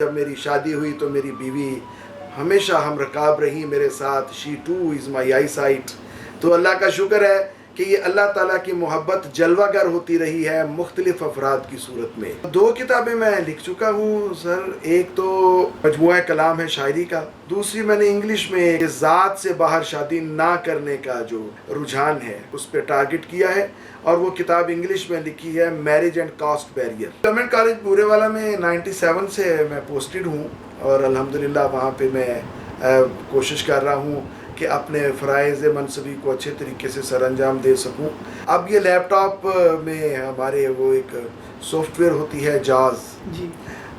جب میری شادی ہوئی تو میری بیوی ہمیشہ ہم رکاب رہی میرے ساتھ. She too is my eyesight. تو اللہ کا شکر ہے کہ یہ اللہ تعالیٰ کی محبت جلوہ گر ہوتی رہی ہے مختلف افراد کی صورت میں. 2 کتابیں میں لکھ چکا ہوں سر. ایک تو مجموعہ کلام ہے شاعری کا. دوسری میں نے انگلش میں ذات سے باہر شادی نہ کرنے کا جو رجحان ہے اس پہ ٹارگٹ کیا ہے، اور وہ کتاب انگلش میں لکھی ہے marriage and caste barrier. Government college Burewala میں 97 سے میں پوسٹڈ ہوں، اور الحمدللہ وہاں پہ میں کوشش کر رہا ہوں کہ اپنے فرائض منصبی کو اچھے طریقے سے سر انجام دے سکوں. اب یہ لیپ ٹاپ میں ہمارے وہ ایک سافٹ ویئر ہوتی ہے جاز جی،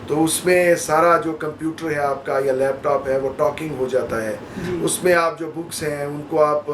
تو اس میں سارا جو کمپیوٹر ہے آپ کا یا لیپ ٹاپ ہے وہ ٹاکنگ ہو جاتا ہے جی. اس میں آپ جو بکس ہیں ان کو آپ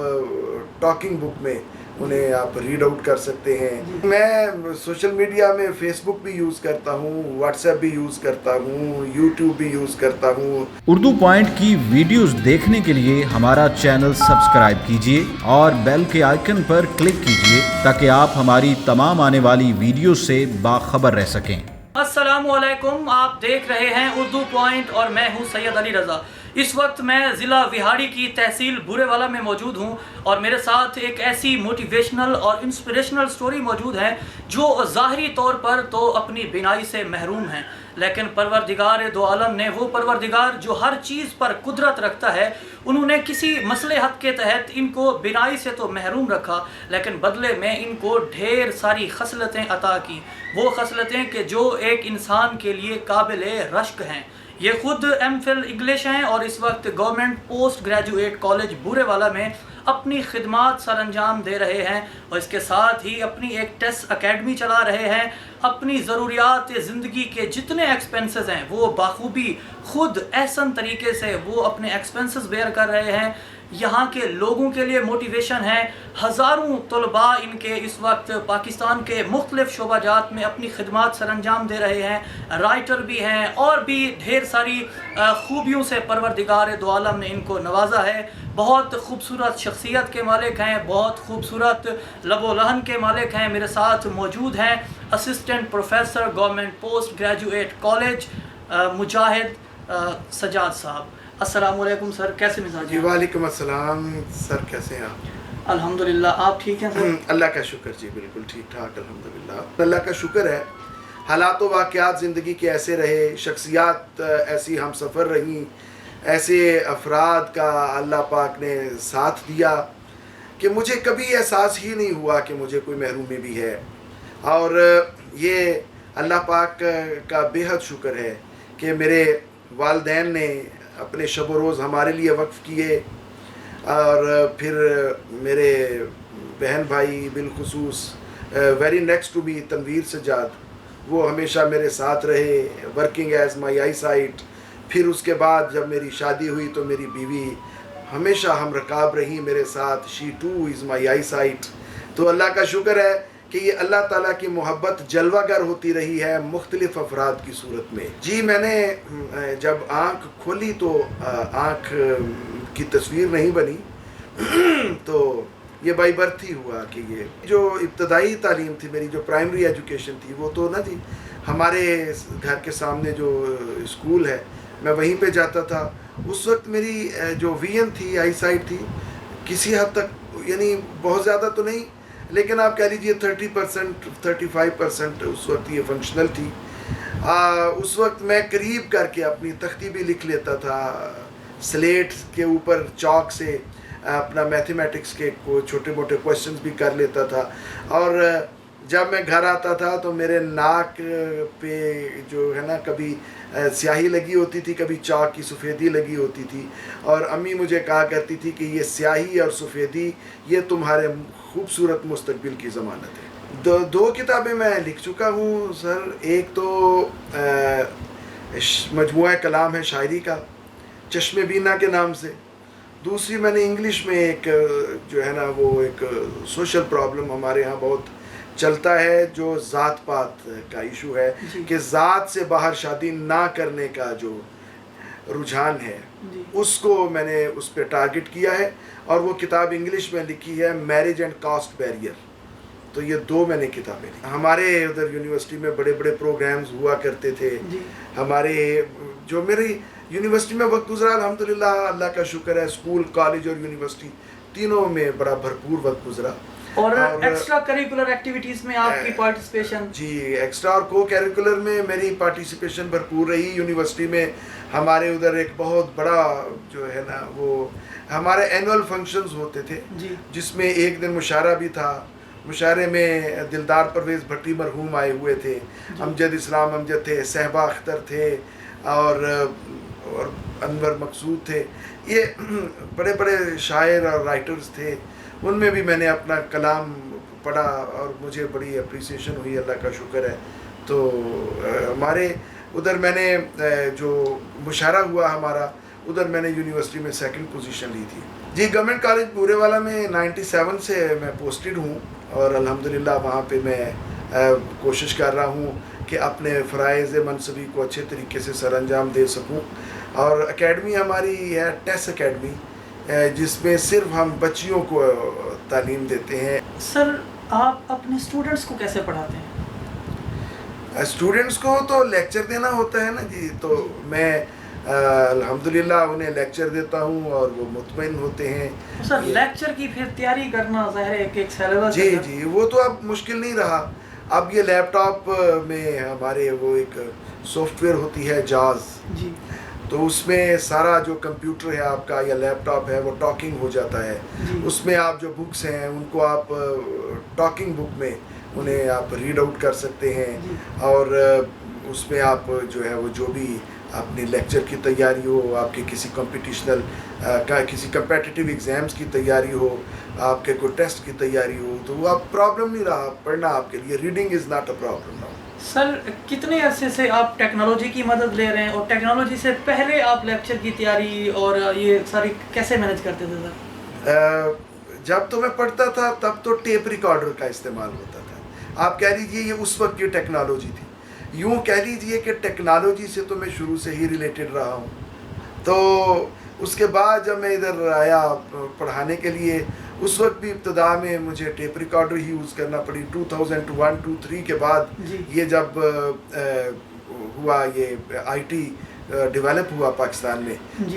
ٹاکنگ بک میں انہیں آپ ریڈ آؤٹ کر سکتے ہیں. میں سوشل میڈیا میں فیس بک بھی یوز کرتا ہوں، واٹس ایپ بھی یوز کرتا ہوں، یوٹیوب بھی یوز کرتا ہوں. اردو پوائنٹ کی ویڈیوز دیکھنے کے لیے ہمارا چینل سبسکرائب کیجیے اور بیل کے آئیکن پر کلک کیجیے تاکہ آپ ہماری تمام آنے والی ویڈیوز سے باخبر رہ سکیں. السلام علیکم، آپ دیکھ رہے ہیں اردو پوائنٹ اور میں ہوں سید علی رضا. اس وقت میں ضلع وہاڑی کی تحصیل بورے والا میں موجود ہوں، اور میرے ساتھ ایک ایسی موٹیویشنل اور انسپریشنل سٹوری موجود ہے جو ظاہری طور پر تو اپنی بینائی سے محروم ہیں، لیکن پروردگار دو عالم نے، وہ پروردگار جو ہر چیز پر قدرت رکھتا ہے، انہوں نے کسی مصلحت کے تحت ان کو بینائی سے تو محروم رکھا، لیکن بدلے میں ان کو ڈھیر ساری خصلتیں عطا کی. وہ خصلتیں کہ جو ایک انسان کے لیے قابل رشک ہیں. یہ خود ایم فل انگلش ہیں اور اس وقت government post graduate college Burewala میں اپنی خدمات سر انجام دے رہے ہیں، اور اس کے ساتھ ہی اپنی ایک ٹیسٹ اکیڈمی چلا رہے ہیں. اپنی ضروریات زندگی کے جتنے ایکسپنسز ہیں وہ بخوبی خود احسن طریقے سے وہ اپنے ایکسپنسز بیئر کر رہے ہیں. یہاں کے لوگوں کے لیے موٹیویشن ہے. ہزاروں طلباء ان کے اس وقت پاکستان کے مختلف شعبہ جات میں اپنی خدمات سر انجام دے رہے ہیں. رائٹر بھی ہیں اور بھی ڈھیر ساری خوبیوں سے پروردگار دو عالم نے ان کو نوازا ہے. بہت خوبصورت شخصیت کے مالک ہیں، بہت خوبصورت لب و لہن کے مالک ہیں. میرے ساتھ موجود ہیں assistant professor government post graduate college Mujahid Sajjad صاحب. السلام علیکم سر، کیسے مزاج جی؟ وعلیکم السلام سر، کیسے ہیں آپ؟ الحمدللہ، آپ ٹھیک ہیں سر؟ اللہ کا شکر جی، بالکل ٹھیک ٹھاک الحمدللہ. اللہ کا شکر ہے. حالات و واقعات زندگی کے ایسے رہے، شخصیات ایسی ہم سفر رہیں، ایسے افراد کا اللہ پاک نے ساتھ دیا کہ مجھے کبھی احساس ہی نہیں ہوا کہ مجھے کوئی محرومی بھی ہے. اور یہ اللہ پاک کا بے حد شکر ہے کہ میرے والدین نے اپنے شب و روز ہمارے لیے وقف کیے، اور پھر میرے بہن بھائی بالخصوص very next to me Tanveer Sajjad, وہ ہمیشہ میرے ساتھ رہے working as my eyesight. پھر اس کے بعد جب میری شادی ہوئی تو میری بیوی ہمیشہ ہم رکاب رہی میرے ساتھ. She too is my eyesight. تو اللہ کا شکر ہے کہ یہ اللہ تعالیٰ کی محبت جلوہ گر ہوتی رہی ہے مختلف افراد کی صورت میں. جی، میں نے جب آنکھ کھولی تو آنکھ کی تصویر نہیں بنی، تو یہ بائی برتھ ہی ہوا کہ یہ جو ابتدائی تعلیم تھی میری، جو پرائمری ایجوکیشن تھی، وہ تو نہ تھی. ہمارے گھر کے سامنے جو اسکول ہے میں وہیں پہ جاتا تھا. اس وقت میری جو ویژن تھی، آئی سائٹ تھی، کسی حد تک، یعنی بہت زیادہ تو نہیں، لیکن آپ کہہ لیجئے 30% 35% اس وقت یہ فنکشنل تھی. اس وقت میں قریب کر کے اپنی تختی بھی لکھ لیتا تھا، سلیٹ کے اوپر چاک سے اپنا میتھمیٹکس کے چھوٹے موٹے کویسچنز بھی کر لیتا تھا. اور جب میں گھر آتا تھا تو میرے ناک پہ جو ہے نا کبھی سیاہی لگی ہوتی تھی، کبھی چاک کی سفیدی لگی ہوتی تھی، اور امی مجھے کہا کرتی تھی کہ یہ سیاہی اور سفیدی یہ تمہارے خوبصورت مستقبل کی ضمانت ہے. 2 کتابیں میں لکھ چکا ہوں سر. ایک تو مجموعہ کلام ہے شاعری کا چشم بینا کے نام سے. دوسری میں نے انگلش میں ایک جو ہے نا وہ ایک سوشل پرابلم ہمارے ہاں بہت چلتا ہے، جو ذات پات کا ایشو ہے کہ ذات سے باہر شادی نہ کرنے کا جو رجحان ہے، اس کو میں نے اس پہ ٹارگٹ کیا ہے، اور وہ کتاب انگلش میں لکھی ہے میرج اینڈ کاسٹ بیریئر. تو یہ 2 میں نے کتابیں لی. ہمارے ادھر یونیورسٹی میں بڑے بڑے پروگرامز ہوا کرتے تھے. ہمارے جو میری یونیورسٹی میں وقت گزرا الحمدللہ اللہ کا شکر ہے, اسکول کالج اور یونیورسٹی تینوں میں بڑا بھرپور وقت گزرا. اور ایکسٹرا کریکولر ایکٹیویٹیز میں آپ کی پارٹیسپیشن؟ جی ایکسٹرا اور کو کیریکولر میں میری پارٹیسپیشن بھرپور رہی. یونیورسٹی میں ہمارے ادھر ایک بہت بڑا جو ہے نا وہ ہمارے اینول فنکشنز ہوتے تھے جس میں ایک دن مشاعرہ بھی تھا. مشاعرے میں دلدار پرویز بھٹی مرحوم آئے ہوئے تھے, امجد اسلام امجد تھے, صہبا اختر تھے اور انور مقصود تھے. یہ بڑے بڑے شاعر اور رائٹرز تھے. ان میں بھی میں نے اپنا کلام پڑھا اور مجھے بڑی اپریسیشن ہوئی, اللہ کا شکر ہے. تو ہمارے ادھر میں نے جو مشاعرہ ہوا ہمارا ادھر میں نے یونیورسٹی میں 2nd پوزیشن لی تھی. جی گورنمنٹ کالج بورے والا میں 97 سے میں پوسٹڈ ہوں اور الحمدللہ وہاں پہ میں کوشش کر رہا ہوں کہ اپنے فرائض منصبی کو اچھے طریقے سے سر انجام دے سکوں. اور اکیڈمی ہماری ہے ٹیس اکیڈمی جس میں صرف ہم بچیوں کو تعلیم دیتے ہیں. سر آپ اپنے اسٹوڈنٹس کو کیسے پڑھاتے ہیں؟ اسٹوڈنٹس کو تو لیکچر دینا ہوتا ہے نا جی, تو میں الحمدللہ انہیں لیکچر دیتا ہوں اور وہ مطمئن ہوتے ہیں. سر لیکچر کی پھر تیاری کرنا ظاہر ہے کہ ایک سیلیبس. جی وہ تو اب مشکل نہیں رہا. اب یہ لیپ ٹاپ میں ہمارے وہ ایک سافٹ ویئر ہوتی ہے جاز, تو اس میں سارا جو کمپیوٹر ہے آپ کا یا لیپ ٹاپ ہے وہ ٹاکنگ ہو جاتا ہے. اس میں آپ جو بکس ہیں ان کو آپ ٹاکنگ بک میں انہیں آپ ریڈ آؤٹ کر سکتے ہیں اور اس میں آپ جو ہے وہ جو بھی اپنی لیکچر کی تیاری ہو, آپ کے کسی کمپٹیشنل کسی کمپیٹیٹیو ایگزامس کی تیاری ہو, آپ کے کوئی ٹیسٹ کی تیاری ہو, تو وہ آپ پرابلم نہیں رہا پڑھنا آپ کے لیے. Reading is not a problem now. Sir کتنے عرصے سے آپ ٹیکنالوجی کی مدد لے رہے ہیں اور ٹیکنالوجی سے پہلے آپ لیکچر کی تیاری اور یہ ساری کیسے مینج کرتے تھے سر؟ جب تو میں پڑھتا تھا تب تو ٹیپ ریکارڈر کا استعمال ہوتا تھا. آپ کہہ لیجئے یہ اس وقت کی ٹیکنالوجی تھی. یوں کہہ لیجئے کہ ٹیکنالوجی سے تو میں شروع سے ہی ریلیٹڈ رہا ہوں. تو اس کے بعد جب میں ادھر آیا پڑھانے کے لیے اس وقت بھی ابتدا میں مجھے ٹیپ ریکارڈر ہی یوز کرنا پڑی. 2001-2003 کے بعد یہ جب ہوا یہ آئی ٹی ڈیولپ ہوا پاکستان میں,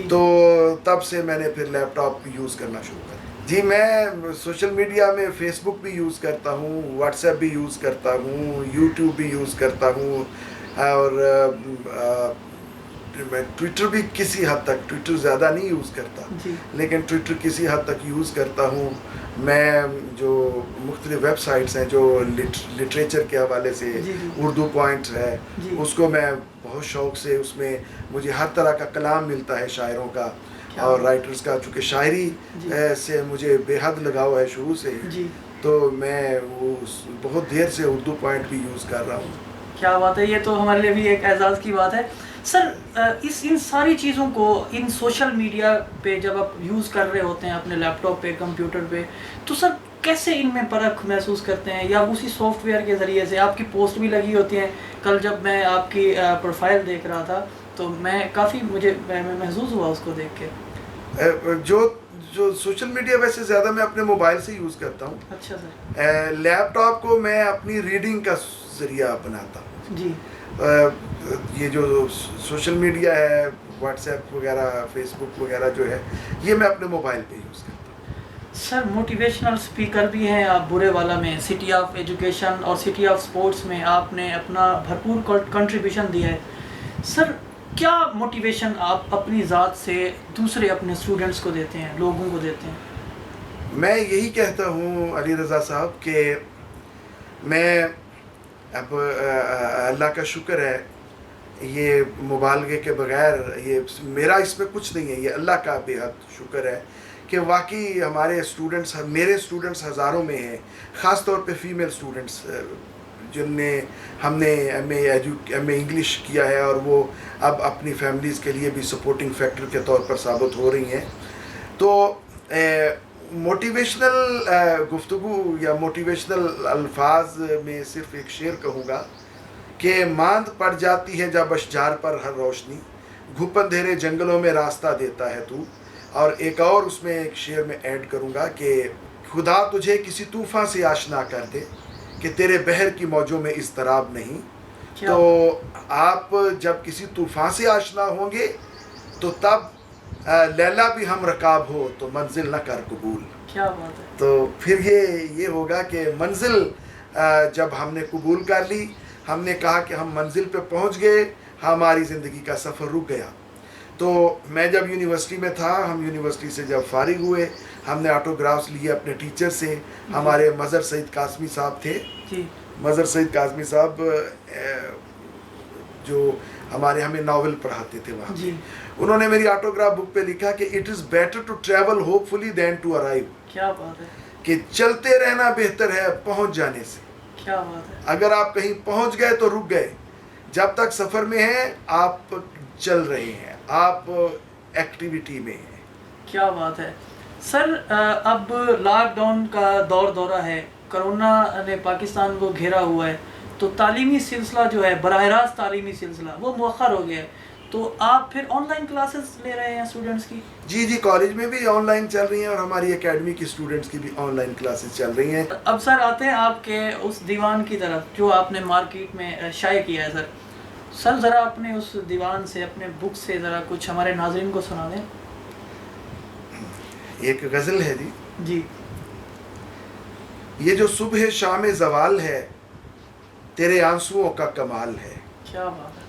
تو تب سے میں نے پھر لیپ ٹاپ یوز کرنا شروع کر. جی میں سوشل میڈیا میں فیس بک بھی یوز کرتا ہوں, واٹس ایپ بھی یوز کرتا ہوں, یوٹیوب بھی یوز کرتا ہوں اور میں ٹویٹر بھی کسی حد تک, ٹویٹر زیادہ نہیں یوز کرتا لیکن ٹویٹر کسی حد تک یوز کرتا ہوں. میں جو مختلف ویب سائٹس ہیں جو لٹریچر کے حوالے سے اردو پوائنٹ ہے اس کو میں بہت شوق سے, اس میں مجھے ہر طرح کا کلام ملتا ہے شاعروں کا اور رائٹرز کا, چونکہ شاعری سے مجھے بے حد لگاؤ ہے شروع سے ہی, تو میں وہ بہت دیر سے اردو پوائنٹ بھی یوز کر رہا ہوں. کیا بات ہے, یہ تو ہمارے لیے بھی ایک اعزاز کی بات ہے. سر ان ساری چیزوں کو ان سوشل میڈیا پہ جب آپ یوز کر رہے ہوتے ہیں اپنے لیپ ٹاپ پہ, کمپیوٹر پہ, تو سر کیسے ان میں فرق محسوس کرتے ہیں؟ یا اسی سافٹ ویئر کے ذریعے سے آپ کی پوسٹ بھی لگی ہوتی ہیں. کل جب میں آپ کی پروفائل دیکھ رہا تھا تو میں کافی مجھے محسوس ہوا اس کو دیکھ کے. جو سوشل میڈیا ویسے زیادہ میں اپنے موبائل سے یوز کرتا ہوں. اچھا سر. لیپ ٹاپ کو میں اپنی ریڈنگ کا ذریعہ بناتا ہوں. جی یہ جو سوشل میڈیا ہے واٹس ایپ وغیرہ فیس بک وغیرہ جو ہے یہ میں اپنے موبائل پہ یوز کرتا ہوں. سر موٹیویشنل اسپیکر بھی ہیں آپ بورے والا میں, سٹی آف ایجوکیشن اور سٹی آف اسپورٹس میں آپ نے اپنا بھرپور کنٹریبیوشن دیا ہے. سر کیا موٹیویشن آپ اپنی ذات سے دوسرے اپنے اسٹوڈنٹس کو دیتے ہیں, لوگوں کو دیتے ہیں؟ میں یہی کہتا ہوں علی رضا صاحب کہ میں اب اللہ کا شکر ہے, یہ مبالغے کے بغیر, یہ میرا اس میں کچھ نہیں ہے, یہ اللہ کا بے حد شکر ہے کہ واقعی ہمارے اسٹوڈنٹس, میرے اسٹوڈنٹس ہزاروں میں ہیں, خاص طور پہ فیمیل اسٹوڈنٹس جن نے ہم نے ایم اے انگلش کیا ہے اور وہ اب اپنی فیملیز کے لیے بھی سپورٹنگ فیکٹر کے طور پر ثابت ہو رہی ہیں. تو موٹیویشنل گفتگو یا موٹیویشنل الفاظ میں صرف ایک شعر کہوں گا کہ ماند پڑ جاتی ہے جب اشجار پر ہر روشنی, گھپ اندھیرے جنگلوں میں راستہ دیتا ہے تو. اور ایک اور اس میں ایک شعر میں ایڈ کروں گا کہ خدا تجھے کسی طوفان سے آشنا کر دے, کہ تیرے بحر کی موجوں میں اضطراب نہیں. کیا تو آپ جب کسی طوفان سے آشنا ہوں گے تو تب لیلا بھی ہم رکاب ہو تو منزل نہ کر قبول. کیا بات ہے. تو پھر یہ ہوگا کہ منزل جب ہم نے قبول کر لی, ہم نے کہا کہ ہم منزل پہ پہنچ گئے, ہماری زندگی کا سفر رک گیا. تو میں جب یونیورسٹی میں تھا, ہم یونیورسٹی سے جب فارغ ہوئے, ہم نے آٹوگرافس لیے اپنے ٹیچر سے. ہمارے مظہر سعید قاسمی صاحب تھے. جی مظہر سعید قاسمی صاحب جو ہمیں ناول پڑھاتے تھے وہاں. جی انہوں نے میری آٹوگراف بک پہ لکھا کہ it is better to travel hopefully than to arrive. کیا بات ہے. کہ چلتے رہنا بہتر ہے پہنچ جانے سے. کیا بات ہے. اگر آپ کہیں پہنچ گئے تو رک گئے, جب تک سفر میں ہیں آپ چل رہے ہیں, آپ ایکٹیویٹی میں ہیں. کیا بات ہے. سر اب لاک ڈاؤن کا دورہ ہے, کرونا نے پاکستان کو گھیرا ہوا ہے, تو تعلیمی سلسلہ جو ہے براہ راست تعلیمی سلسلہ وہ مؤخر ہو گیا ہے, تو آپ پھر آن لائن کلاسز لے رہے ہیں اسٹوڈنٹس کی؟ جی کالج میں بھی آن لائن چل رہی ہیں, اور ہماری اکیڈمی کی اسٹوڈنٹس کی بھی آن لائن کلاسز چل رہی ہیں. اب سر آتے ہیں آپ کے اس دیوان کی طرف جو آپ نے مارکیٹ میں شائع کیا ہے. سر ذرا اپنے اس دیوان سے, اپنے بک سے ذرا کچھ ہمارے ناظرین کو سنا دیں. ایک غزل ہے جی. جی. یہ جو صبح شام زوال ہے تیرے آنسوؤں کا کمال ہے. کیا بات ہے.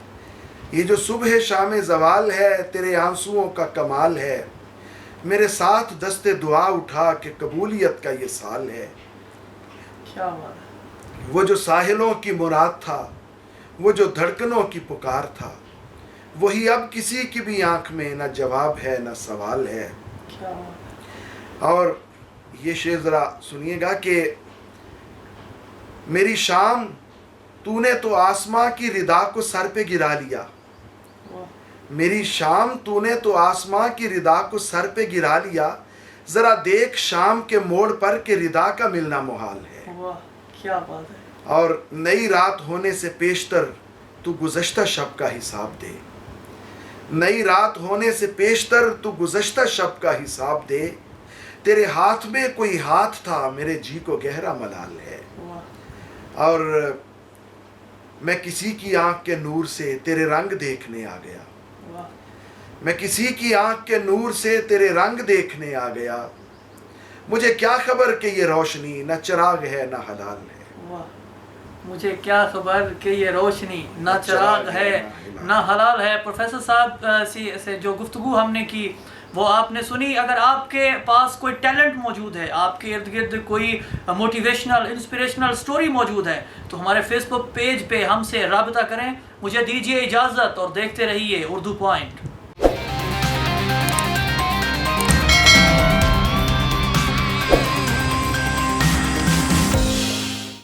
یہ جو صبح شام زوال ہے تیرے آنسوؤں کا کمال ہے, میرے ساتھ دست دعا اٹھا کہ قبولیت کا یہ سال ہے. کیا بات ہے. وہ جو ساحلوں کی مراد تھا, وہ جو دھڑکنوں کی پکار تھا, وہی اب کسی کی بھی آنکھ میں نہ جواب ہے نہ سوال ہے. کیا بات ہے. اور یہ شعر ذرا سنیے گا کہ میری شام تو نے تو آسماں کی ردا کو سر پہ گرا لیا. میری شام تو نے تو آسماں کی ردا کو سر پہ گرا لیا, ذرا دیکھ شام کے موڑ پر کہ ردا کا ملنا محال ہے. کیا بات ہے. اور نئی رات ہونے سے پیشتر تو گزشتہ شب کا حساب دے. نئی رات ہونے سے پیشتر تو گزشتہ شب کا حساب دے. تیرے ہاتھ میں کوئی ہاتھ تھا, میرے جی کو گہرا ملال ہے. اور میں کسی کی آنکھ کے نور سے تیرے رنگ دیکھنے آ گیا. میں کسی کی آنکھ کے نور سے تیرے رنگ دیکھنے آ گیا. مجھے کیا خبر کہ یہ روشنی نہ چراغ ہے نہ حلال ہے. مجھے کیا خبر کہ یہ روشنی نہ چراغ ہے نہ حلال ہے. پروفیسر صاحب سے جو گفتگو ہم نے کی وہ آپ نے سنی. اگر آپ کے پاس کوئی ٹیلنٹ موجود ہے, آپ کے ارد گرد کوئی موٹیویشنل انسپریشنل سٹوری موجود ہے, تو ہمارے فیس بک پیج پہ ہم سے رابطہ کریں. مجھے دیجیے اجازت اور دیکھتے رہیے اردو پوائنٹ.